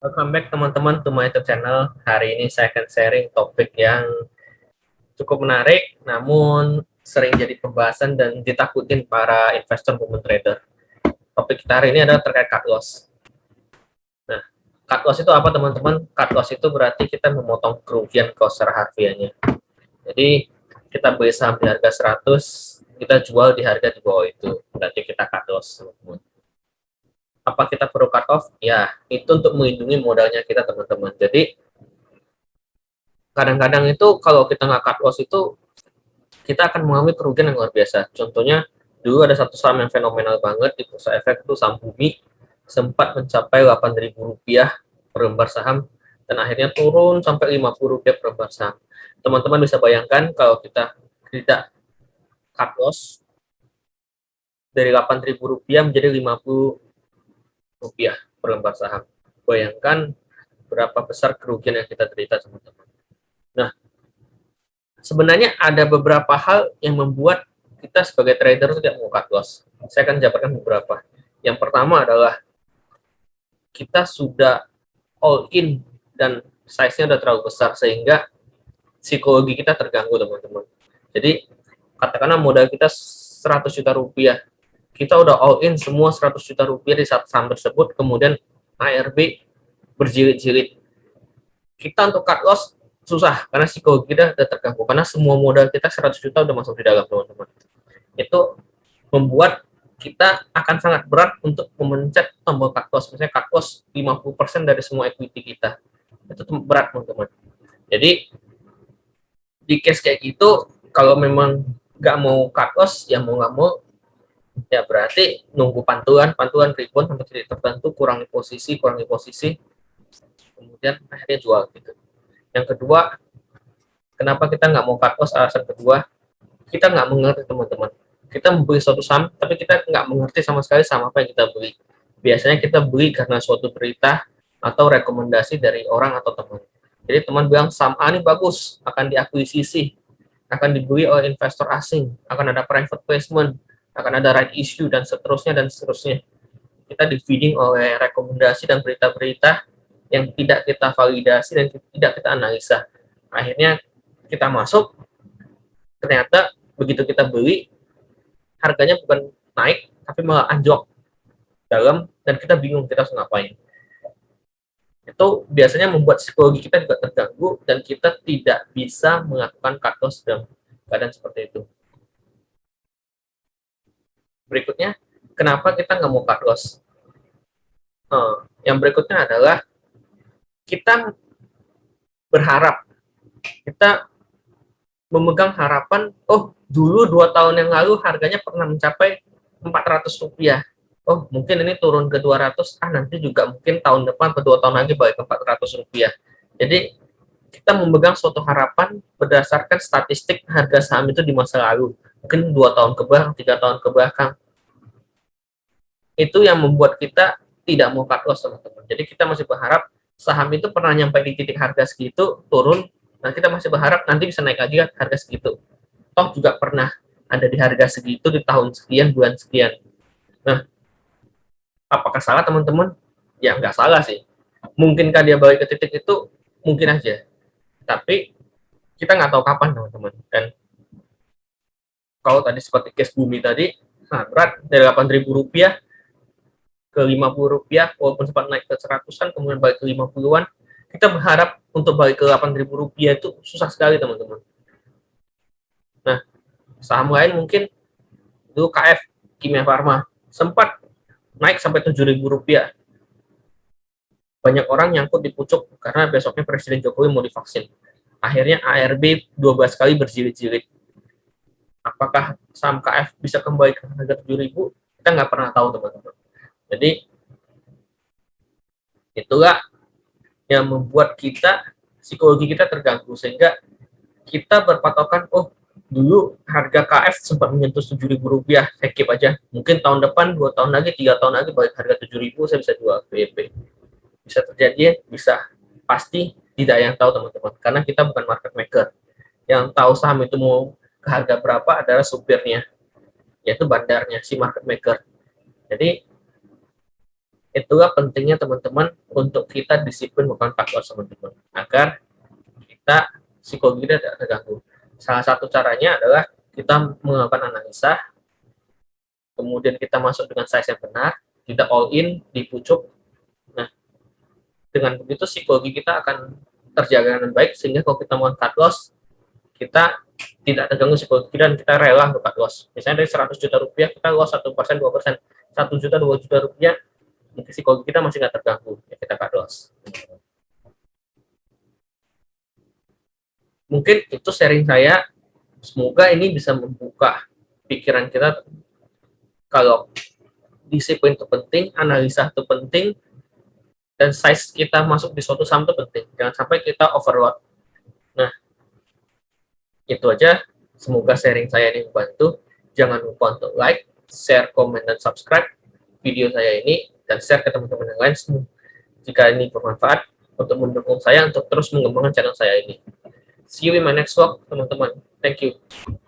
Welcome back teman-teman to my YouTube channel. Hari ini saya akan sharing topik yang cukup menarik, namun sering jadi pembahasan dan ditakutin para investor maupun trader. Topik kita hari ini adalah terkait cut loss. Nah, cut loss itu apa teman-teman? Cut loss itu berarti kita memotong kerugian cost secara harfiahnya. Jadi kita beli saham di harga 100, kita jual di harga di bawah itu. Berarti kita cut loss teman-teman. Apa kita perlu cut off? Ya, itu untuk melindungi modalnya kita teman-teman. Jadi kadang-kadang itu kalau kita nggak cut loss itu kita akan mengalami kerugian yang luar biasa. Contohnya dulu ada satu saham yang fenomenal banget di Bursa Efek itu saham Bumi, sempat mencapai Rp8.000 per lembar saham dan akhirnya turun sampai Rp50 per lembar saham. Teman-teman bisa bayangkan kalau kita tidak cut loss dari Rp8.000 menjadi Rp50 per lembar saham. Bayangkan berapa besar kerugian yang kita derita teman-teman. Nah, sebenarnya ada beberapa hal yang membuat kita sebagai trader tidak mau cut loss. Saya akan jabarkan beberapa. Yang pertama adalah kita sudah all in dan size-nya sudah terlalu besar sehingga psikologi kita terganggu teman-teman. Jadi katakanlah modal kita 100 juta rupiah, kita udah all in semua 100 juta rupiah di satu saham tersebut, kemudian ARB berjilid-jilid. Kita untuk cut loss susah karena psikologi kita udah terganggu karena semua modal kita 100 juta udah masuk di dalam teman-teman. Itu membuat kita akan sangat berat untuk memencet tombol cut loss. Misalnya cut loss 50% dari semua equity kita. Itu berat teman-teman. Jadi di case kayak gitu, kalau memang nggak mau cut loss, ya mau nggak mau, ya berarti nunggu pantulan rebound sampai titik tertentu, kurangi posisi, kemudian akhirnya jual gitu. Yang kedua, kenapa kita nggak mau cut loss? Alasan kedua, kita nggak mengerti teman-teman. Kita membeli suatu saham, tapi kita nggak mengerti sama sekali saham apa yang kita beli. Biasanya kita beli karena suatu berita atau rekomendasi dari orang atau teman. Jadi teman bilang saham A ini bagus, akan diakuisisi, akan dibeli oleh investor asing, akan ada private placement, akan ada right issue, dan seterusnya, dan seterusnya. Kita di feeding oleh rekomendasi dan berita-berita yang tidak kita validasi dan tidak kita analisa. Akhirnya kita masuk, ternyata begitu kita beli, harganya bukan naik, tapi malah anjlok dalam, dan kita bingung kita harus ngapain. Itu biasanya membuat psikologi kita juga terganggu, dan kita tidak bisa melakukan cut loss dalam keadaan seperti itu. Berikutnya, kenapa kita nggak mau cut loss? Yang berikutnya adalah kita berharap, kita memegang harapan, oh dulu 2 tahun yang lalu harganya pernah mencapai Rp400. Oh mungkin ini turun ke 200, nanti juga mungkin tahun depan atau 2 tahun lagi balik ke Rp400. Jadi kita memegang suatu harapan berdasarkan statistik harga saham itu di masa lalu, mungkin 2 tahun ke belakang, 3 tahun ke belakang. Itu yang membuat kita tidak mau cut loss teman-teman. Jadi kita masih berharap saham itu pernah nyampe di titik harga segitu, turun, nah kita masih berharap nanti bisa naik lagi harga segitu. Toh juga pernah ada di harga segitu di tahun sekian, bulan sekian. Nah, apakah salah teman-teman? Ya nggak salah sih. Mungkinkah dia balik ke titik itu? Mungkin aja. Tapi kita nggak tahu kapan teman-teman. Dan kalau tadi seperti case Bumi tadi, nah berat dari Rp8.000 ke Rp50, walaupun sempat naik ke 100-an, kemudian balik ke 50-an, kita berharap untuk balik ke Rp8.000 itu susah sekali teman-teman. Nah, saham lain mungkin dulu KF, Kimia Farma, sempat naik sampai Rp7.000. Banyak orang nyangkut di pucuk karena besoknya Presiden Jokowi mau divaksin. Akhirnya ARB 12 kali berjilid-jilid. Apakah saham KF bisa kembali ke harga 7.000? Kita nggak pernah tahu teman-teman. Jadi itulah yang membuat kita, psikologi kita terganggu, sehingga kita berpatokan, oh dulu harga KF sempat menyentuh Rp7.000, saya keep aja, mungkin tahun depan, 2 tahun lagi, 3 tahun lagi balik harga 7.000, saya bisa jual BEP. Bisa terjadi, bisa, pasti tidak yang tahu teman-teman, karena kita bukan market maker. Yang tahu saham itu mau ke harga berapa adalah supirnya, yaitu bandarnya, si market maker. Jadi Itulah pentingnya teman-teman untuk kita disiplin melakukan cut loss teman-teman, agar kita psikologi kita tidak terganggu. Salah satu caranya adalah kita melakukan analisa, kemudian kita masuk dengan size yang benar, tidak all in di pucuk. Nah, dengan begitu psikologi kita akan terjaga dengan baik, sehingga kalau kita mau cut loss, kita tidak terganggu psikologi dan kita rela untuk cut loss. Misalnya dari 100 juta rupiah, kita loss 1%, 2%, 1 juta, 2 juta rupiah, psikologi kita masih nggak terganggu, ya kita cut loss. Mungkin itu sharing saya, semoga ini bisa membuka pikiran kita kalau disiplin itu penting, analisa itu penting, dan size kita masuk di suatu saham itu penting. Jangan sampai kita overload. Nah, itu aja. Semoga sharing saya ini membantu. Jangan lupa untuk like, share, komen, dan subscribe video saya ini, dan share ke teman-teman yang lain jika ini bermanfaat untuk mendukung saya untuk terus mengembangkan channel saya ini. See you in my next vlog, teman-teman. Thank you.